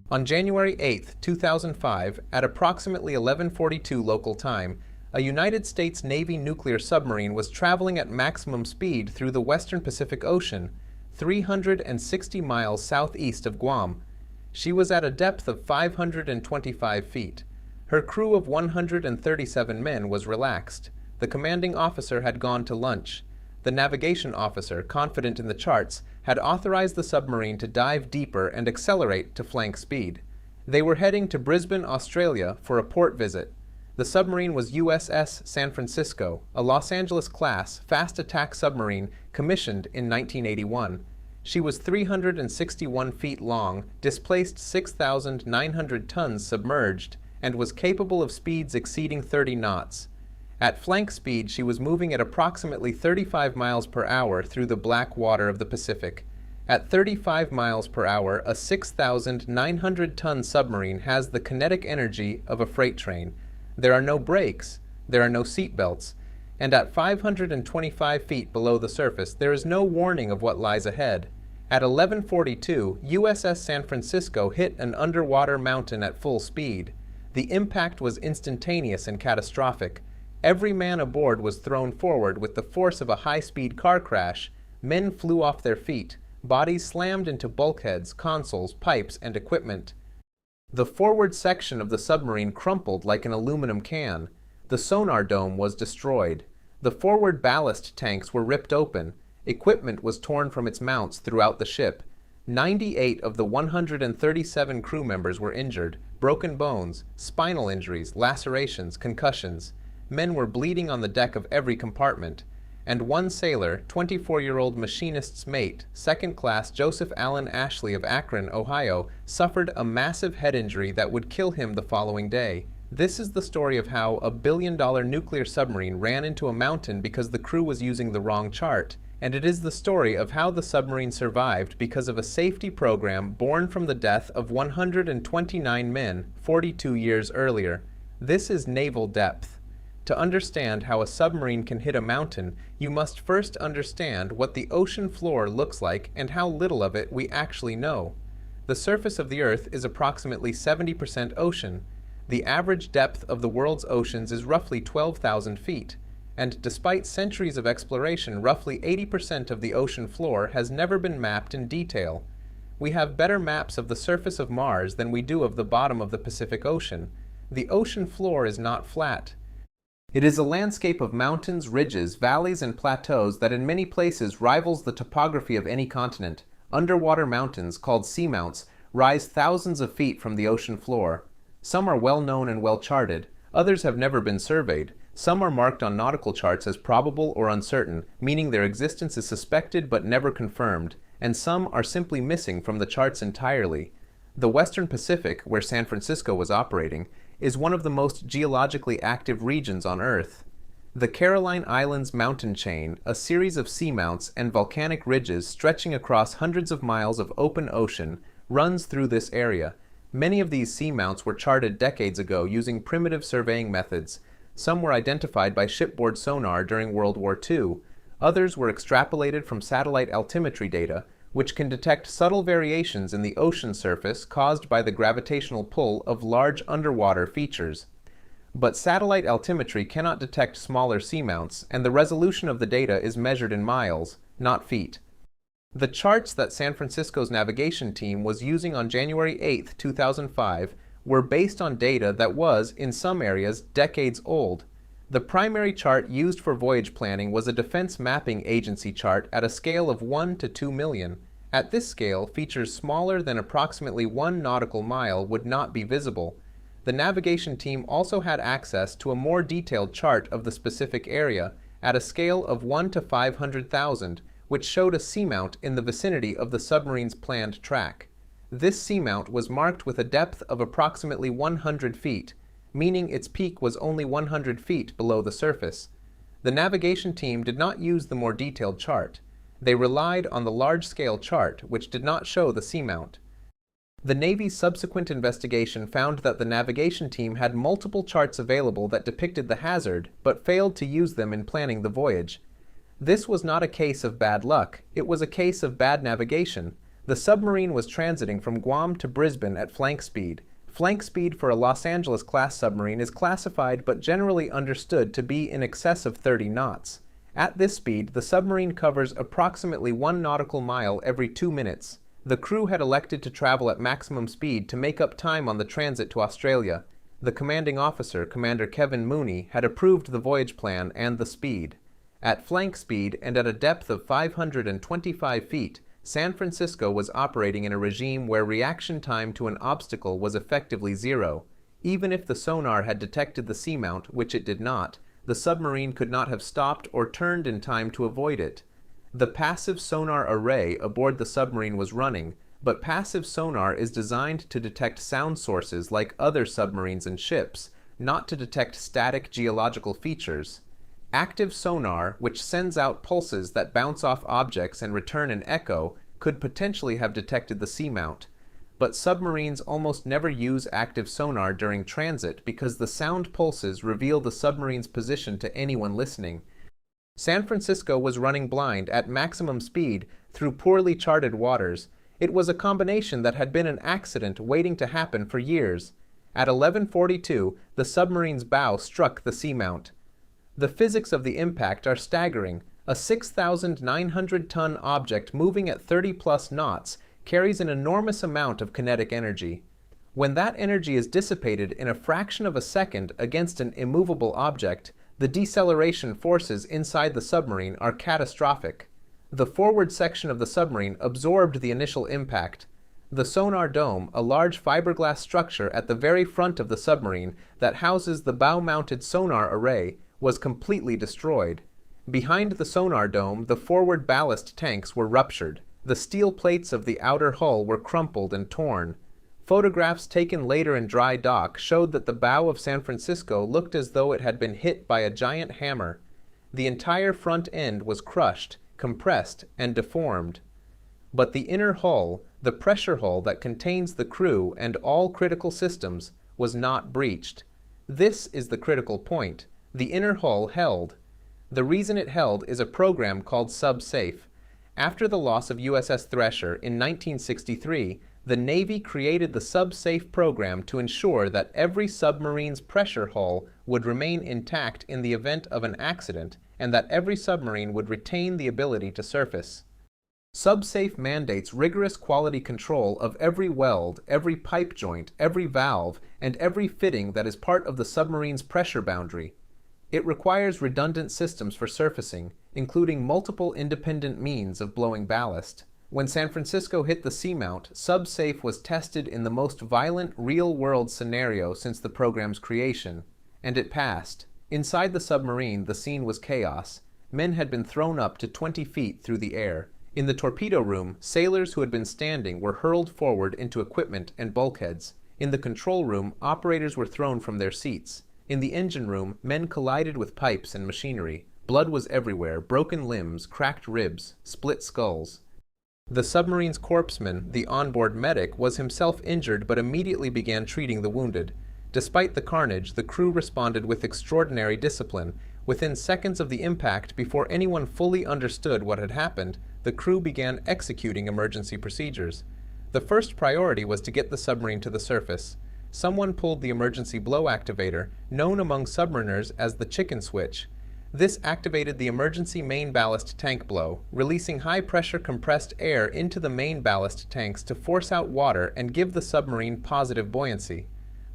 On January 8, 2005, at approximately 11:42 local time, a United States Navy nuclear submarine was traveling at maximum speed through the western Pacific Ocean, 360 miles southeast of Guam. She was at a depth of 525 feet. Her crew of 137 men was relaxed. The commanding officer had gone to lunch. The navigation officer, confident in the charts, had authorized the submarine to dive deeper and accelerate to flank speed. They were heading to Brisbane, Australia for a port visit. The submarine was USS San Francisco, a Los Angeles-class fast attack submarine commissioned in 1981. She was 361 feet long, displaced 6,900 tons submerged, and was capable of speeds exceeding 30 knots. At flank speed, she was moving at approximately 35 miles per hour through the black water of the Pacific. At 35 miles per hour, a 6,900-ton submarine has the kinetic energy of a freight train. There are no brakes, there are no seat belts, and at 525 feet below the surface, there is no warning of what lies ahead. At 11:42, USS San Francisco hit an underwater mountain at full speed. The impact was instantaneous and catastrophic. Every man aboard was thrown forward with the force of a high-speed car crash. Men flew off their feet. Bodies slammed into bulkheads, consoles, pipes, and equipment. The forward section of the submarine crumpled like an aluminum can. The sonar dome was destroyed. The forward ballast tanks were ripped open. Equipment was torn from its mounts throughout the ship. 98 of the 137 crew members were injured, broken bones, spinal injuries, lacerations, concussions. Men were bleeding on the deck of every compartment, and one sailor, 24-year-old machinist's mate, second-class Joseph Allen Ashley of Akron, Ohio, suffered a massive head injury that would kill him the following day. This is the story of how a billion-dollar nuclear submarine ran into a mountain because the crew was using the wrong chart, and it is the story of how the submarine survived because of a safety program born from the death of 129 men 42 years earlier. This is naval depth. To understand how a submarine can hit a mountain, you must first understand what the ocean floor looks like and how little of it we actually know. The surface of the Earth is approximately 70% ocean. The average depth of the world's oceans is roughly 12,000 feet, and despite centuries of exploration, roughly 80% of the ocean floor has never been mapped in detail. We have better maps of the surface of Mars than we do of the bottom of the Pacific Ocean. The ocean floor is not flat. It is a landscape of mountains, ridges, valleys, and plateaus that in many places rivals the topography of any continent. Underwater mountains, called seamounts, rise thousands of feet from the ocean floor. Some are well known and well charted, others have never been surveyed. Some are marked on nautical charts as probable or uncertain, meaning their existence is suspected but never confirmed, and some are simply missing from the charts entirely. The Western Pacific, where San Francisco was operating, is one of the most geologically active regions on Earth. The Caroline Islands mountain chain, a series of seamounts and volcanic ridges stretching across hundreds of miles of open ocean, runs through this area. Many of these seamounts were charted decades ago using primitive surveying methods. Some were identified by shipboard sonar during World War II. Others were extrapolated from satellite altimetry data, which can detect subtle variations in the ocean surface caused by the gravitational pull of large underwater features. But satellite altimetry cannot detect smaller seamounts, and the resolution of the data is measured in miles, not feet. The charts that San Francisco's navigation team was using on January 8, 2005, were based on data that was, in some areas, decades old. The primary chart used for voyage planning was a Defense Mapping Agency chart at a scale of 1 to 2 million. At this scale, features smaller than approximately 1 nautical mile would not be visible. The navigation team also had access to a more detailed chart of the specific area at a scale of 1 to 500,000, which showed a seamount in the vicinity of the submarine's planned track. This seamount was marked with a depth of approximately 100 feet, meaning its peak was only 100 feet below the surface. The navigation team did not use the more detailed chart. They relied on the large-scale chart, which did not show the seamount. The Navy's subsequent investigation found that the navigation team had multiple charts available that depicted the hazard, but failed to use them in planning the voyage. This was not a case of bad luck, it was a case of bad navigation. The submarine was transiting from Guam to Brisbane at flank speed. Flank speed for a Los Angeles-class submarine is classified but generally understood to be in excess of 30 knots. At this speed, the submarine covers approximately 1 nautical mile every 2 minutes. The crew had elected to travel at maximum speed to make up time on the transit to Australia. The commanding officer, Commander Kevin Mooney, had approved the voyage plan and the speed. At flank speed and at a depth of 525 feet, San Francisco was operating in a regime where reaction time to an obstacle was effectively zero. Even if the sonar had detected the seamount, which it did not, the submarine could not have stopped or turned in time to avoid it. The passive sonar array aboard the submarine was running, but passive sonar is designed to detect sound sources like other submarines and ships, not to detect static geological features. Active sonar, which sends out pulses that bounce off objects and return an echo, could potentially have detected the seamount. But submarines almost never use active sonar during transit because the sound pulses reveal the submarine's position to anyone listening. San Francisco was running blind at maximum speed through poorly charted waters. It was a combination that had been an accident waiting to happen for years. At 11:42, the submarine's bow struck the seamount. The physics of the impact are staggering. A 6,900-ton object moving at 30-plus knots carries an enormous amount of kinetic energy. When that energy is dissipated in a fraction of a second against an immovable object, the deceleration forces inside the submarine are catastrophic. The forward section of the submarine absorbed the initial impact. The sonar dome, a large fiberglass structure at the very front of the submarine that houses the bow-mounted sonar array, was completely destroyed. Behind the sonar dome, the forward ballast tanks were ruptured. The steel plates of the outer hull were crumpled and torn. Photographs taken later in dry dock showed that the bow of San Francisco looked as though it had been hit by a giant hammer. The entire front end was crushed, compressed, and deformed. But the inner hull, the pressure hull that contains the crew and all critical systems, was not breached. This is the critical point. The inner hull held. The reason it held is a program called SUBSAFE. After the loss of USS Thresher in 1963, the Navy created the SUBSAFE program to ensure that every submarine's pressure hull would remain intact in the event of an accident and that every submarine would retain the ability to surface. SUBSAFE mandates rigorous quality control of every weld, every pipe joint, every valve, and every fitting that is part of the submarine's pressure boundary. It requires redundant systems for surfacing, including multiple independent means of blowing ballast. When San Francisco hit the seamount, SUBSAFE was tested in the most violent real-world scenario since the program's creation, and it passed. Inside the submarine, the scene was chaos. Men had been thrown up to 20 feet through the air. In the torpedo room, sailors who had been standing were hurled forward into equipment and bulkheads. In the control room, operators were thrown from their seats. In the engine room, men collided with pipes and machinery. Blood was everywhere, broken limbs, cracked ribs, split skulls. The submarine's corpsman, the onboard medic, was himself injured but immediately began treating the wounded. Despite the carnage, the crew responded with extraordinary discipline. Within seconds of the impact, before anyone fully understood what had happened, the crew began executing emergency procedures. The first priority was to get the submarine to the surface. Someone pulled the emergency blow activator, known among submariners as the chicken switch. This activated the emergency main ballast tank blow, releasing high-pressure compressed air into the main ballast tanks to force out water and give the submarine positive buoyancy.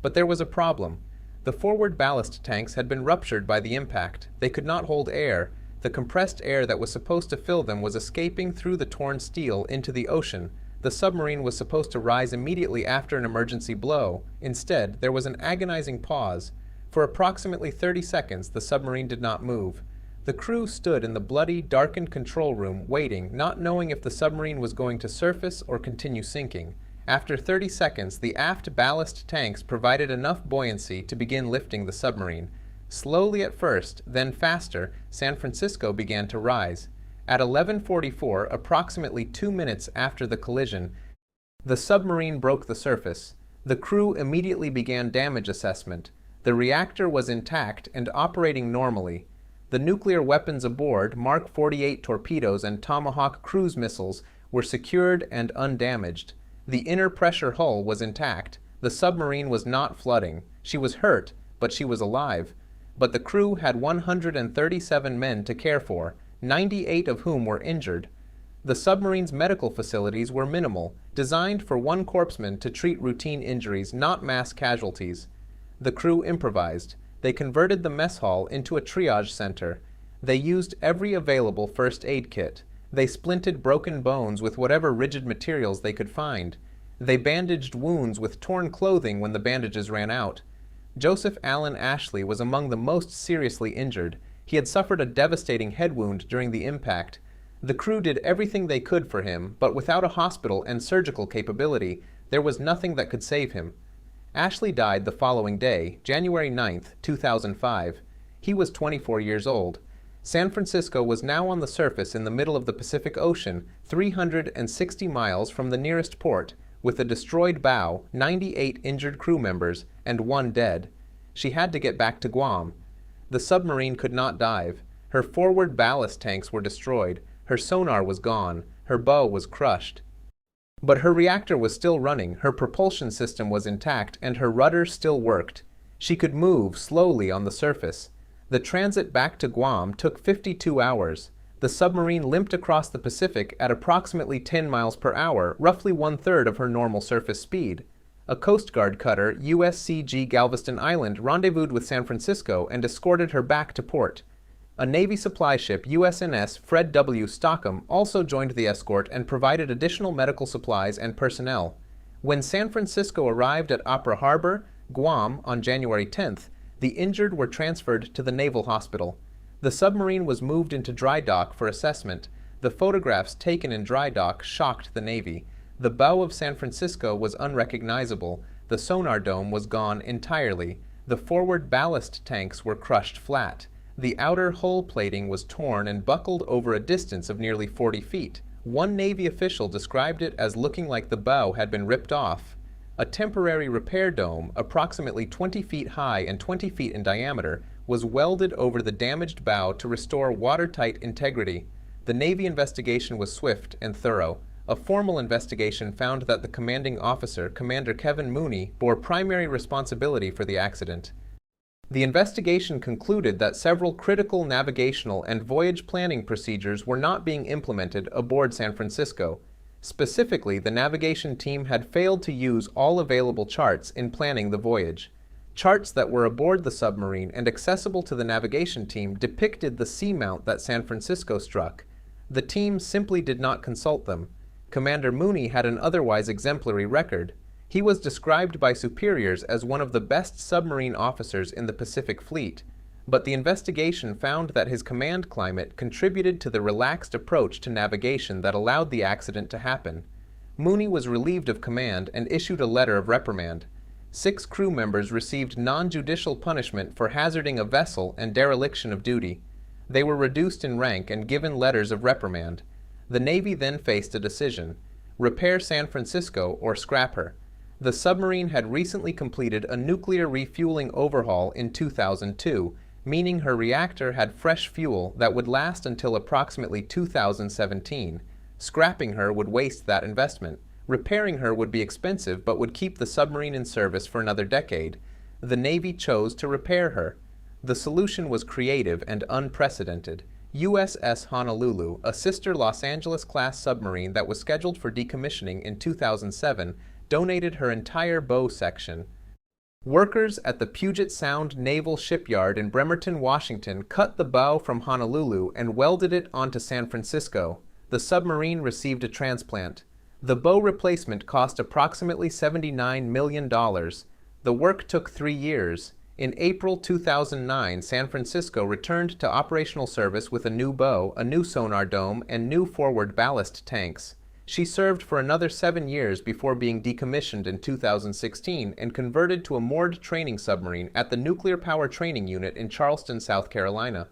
But there was a problem. The forward ballast tanks had been ruptured by the impact. They could not hold air. The compressed air that was supposed to fill them was escaping through the torn steel into the ocean. The submarine was supposed to rise immediately after an emergency blow. Instead, there was an agonizing pause. For approximately 30 seconds, the submarine did not move. The crew stood in the bloody, darkened control room, waiting, not knowing if the submarine was going to surface or continue sinking. After 30 seconds, the aft ballast tanks provided enough buoyancy to begin lifting the submarine. Slowly at first, then faster, San Francisco began to rise. At 11:44, approximately 2 minutes after the collision, the submarine broke the surface. The crew immediately began damage assessment. The reactor was intact and operating normally. The nuclear weapons aboard, Mark 48 torpedoes and Tomahawk cruise missiles, were secured and undamaged. The inner pressure hull was intact. The submarine was not flooding. She was hurt, but she was alive. But the crew had 137 men to care for, 98 of whom were injured. The submarine's medical facilities were minimal, designed for one corpsman to treat routine injuries, not mass casualties. The crew improvised. They converted the mess hall into a triage center. They used every available first aid kit. They splinted broken bones with whatever rigid materials they could find. They bandaged wounds with torn clothing when the bandages ran out. Joseph Allen Ashley was among the most seriously injured. He had suffered a devastating head wound during the impact. The crew did everything they could for him, but without a hospital and surgical capability, there was nothing that could save him. Ashley died the following day, January 9, 2005. He was 24 years old. San Francisco was now on the surface in the middle of the Pacific Ocean, 360 miles from the nearest port, with a destroyed bow, 98 injured crew members, and 1 dead. She had to get back to Guam. The submarine could not dive. Her forward ballast tanks were destroyed. Her sonar was gone. Her bow was crushed. But her reactor was still running, her propulsion system was intact, and her rudder still worked. She could move slowly on the surface. The transit back to Guam took 52 hours. The submarine limped across the Pacific at approximately 10 miles per hour, roughly 1/3 of her normal surface speed. A Coast Guard cutter, USCG Galveston Island, rendezvoused with San Francisco and escorted her back to port. A Navy supply ship, USNS Fred W. Stockham, also joined the escort and provided additional medical supplies and personnel. When San Francisco arrived at Opera Harbor, Guam, on January 10th, the injured were transferred to the Naval Hospital. The submarine was moved into dry dock for assessment. The photographs taken in dry dock shocked the Navy. The bow of San Francisco was unrecognizable. The sonar dome was gone entirely. The forward ballast tanks were crushed flat. The outer hull plating was torn and buckled over a distance of nearly 40 feet. One Navy official described it as looking like the bow had been ripped off. A temporary repair dome, approximately 20 feet high and 20 feet in diameter, was welded over the damaged bow to restore watertight integrity. The Navy investigation was swift and thorough. A formal investigation found that the commanding officer, Commander Kevin Mooney, bore primary responsibility for the accident. The investigation concluded that several critical navigational and voyage planning procedures were not being implemented aboard San Francisco. Specifically, the navigation team had failed to use all available charts in planning the voyage. Charts that were aboard the submarine and accessible to the navigation team depicted the seamount that San Francisco struck. The team simply did not consult them. Commander Mooney had an otherwise exemplary record. He was described by superiors as one of the best submarine officers in the Pacific Fleet, but the investigation found that his command climate contributed to the relaxed approach to navigation that allowed the accident to happen. Mooney was relieved of command and issued a letter of reprimand. 6 crew members received non-judicial punishment for hazarding a vessel and dereliction of duty. They were reduced in rank and given letters of reprimand. The Navy then faced a decision: repair San Francisco or scrap her. The submarine had recently completed a nuclear refueling overhaul in 2002, meaning her reactor had fresh fuel that would last until approximately 2017. Scrapping her would waste that investment. Repairing her would be expensive but would keep the submarine in service for another decade. The Navy chose to repair her. The solution was creative and unprecedented. USS Honolulu, a sister Los Angeles-class submarine that was scheduled for decommissioning in 2007, donated her entire bow section. Workers at the Puget Sound Naval Shipyard in Bremerton, Washington, cut the bow from Honolulu and welded it onto San Francisco. The submarine received a transplant. The bow replacement cost approximately $79 million. The work took 3 years. In April 2009, San Francisco returned to operational service with a new bow, a new sonar dome, and new forward ballast tanks. She served for another 7 years before being decommissioned in 2016 and converted to a moored training submarine at the Nuclear Power Training Unit in Charleston, South Carolina.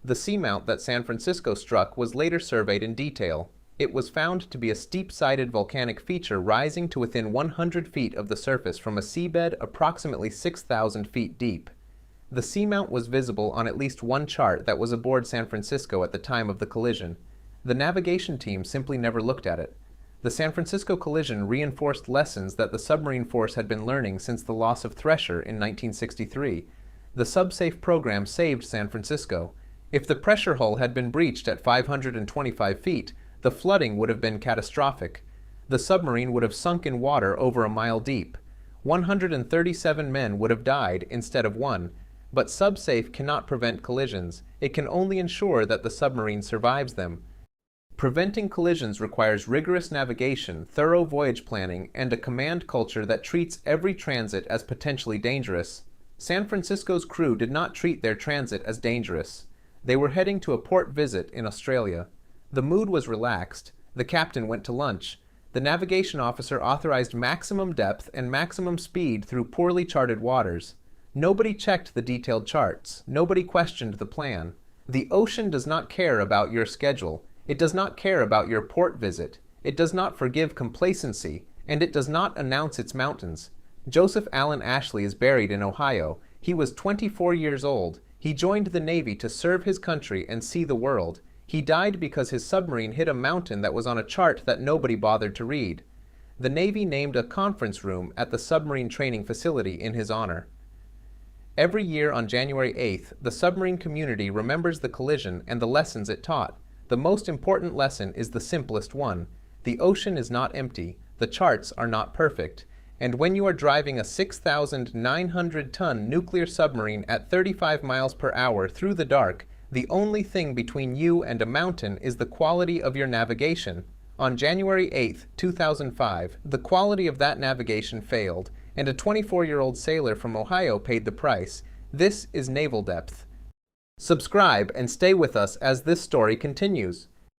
The seamount that San Francisco struck was later surveyed in detail. It was found to be a steep-sided volcanic feature rising to within 100 feet of the surface from a seabed approximately 6,000 feet deep. The seamount was visible on at least one chart that was aboard San Francisco at the time of the collision. The navigation team simply never looked at it. The San Francisco collision reinforced lessons that the submarine force had been learning since the loss of Thresher in 1963. The SUBSAFE program saved San Francisco. If the pressure hull had been breached at 525 feet, the flooding would have been catastrophic. The submarine would have sunk in water over a mile deep. 137 men would have died instead of one. But SUBSAFE cannot prevent collisions. It can only ensure that the submarine survives them. Preventing collisions requires rigorous navigation, thorough voyage planning, and a command culture that treats every transit as potentially dangerous. San Francisco's crew did not treat their transit as dangerous. They were heading to a port visit in Australia. The mood was relaxed. The captain went to lunch. The navigation officer authorized maximum depth and maximum speed through poorly charted waters. Nobody checked the detailed charts. Nobody questioned the plan. The ocean does not care about your schedule. It does not care about your port visit. It does not forgive complacency, and it does not announce its mountains. Joseph Allen Ashley is buried in Ohio. He was 24 years old. He joined the Navy to serve his country and see the world. He died because his submarine hit a mountain that was on a chart that nobody bothered to read. The Navy named a conference room at the submarine training facility in his honor. Every year on January 8th, the submarine community remembers the collision and the lessons it taught. The most important lesson is the simplest one. The ocean is not empty. The charts are not perfect. And when you are driving a 6,900-ton nuclear submarine at 35 miles per hour through the dark, the only thing between you and a mountain is the quality of your navigation. On January 8, 2005, the quality of that navigation failed, and a 24-year-old sailor from Ohio paid the price. This is naval depth. Subscribe and stay with us as this story continues.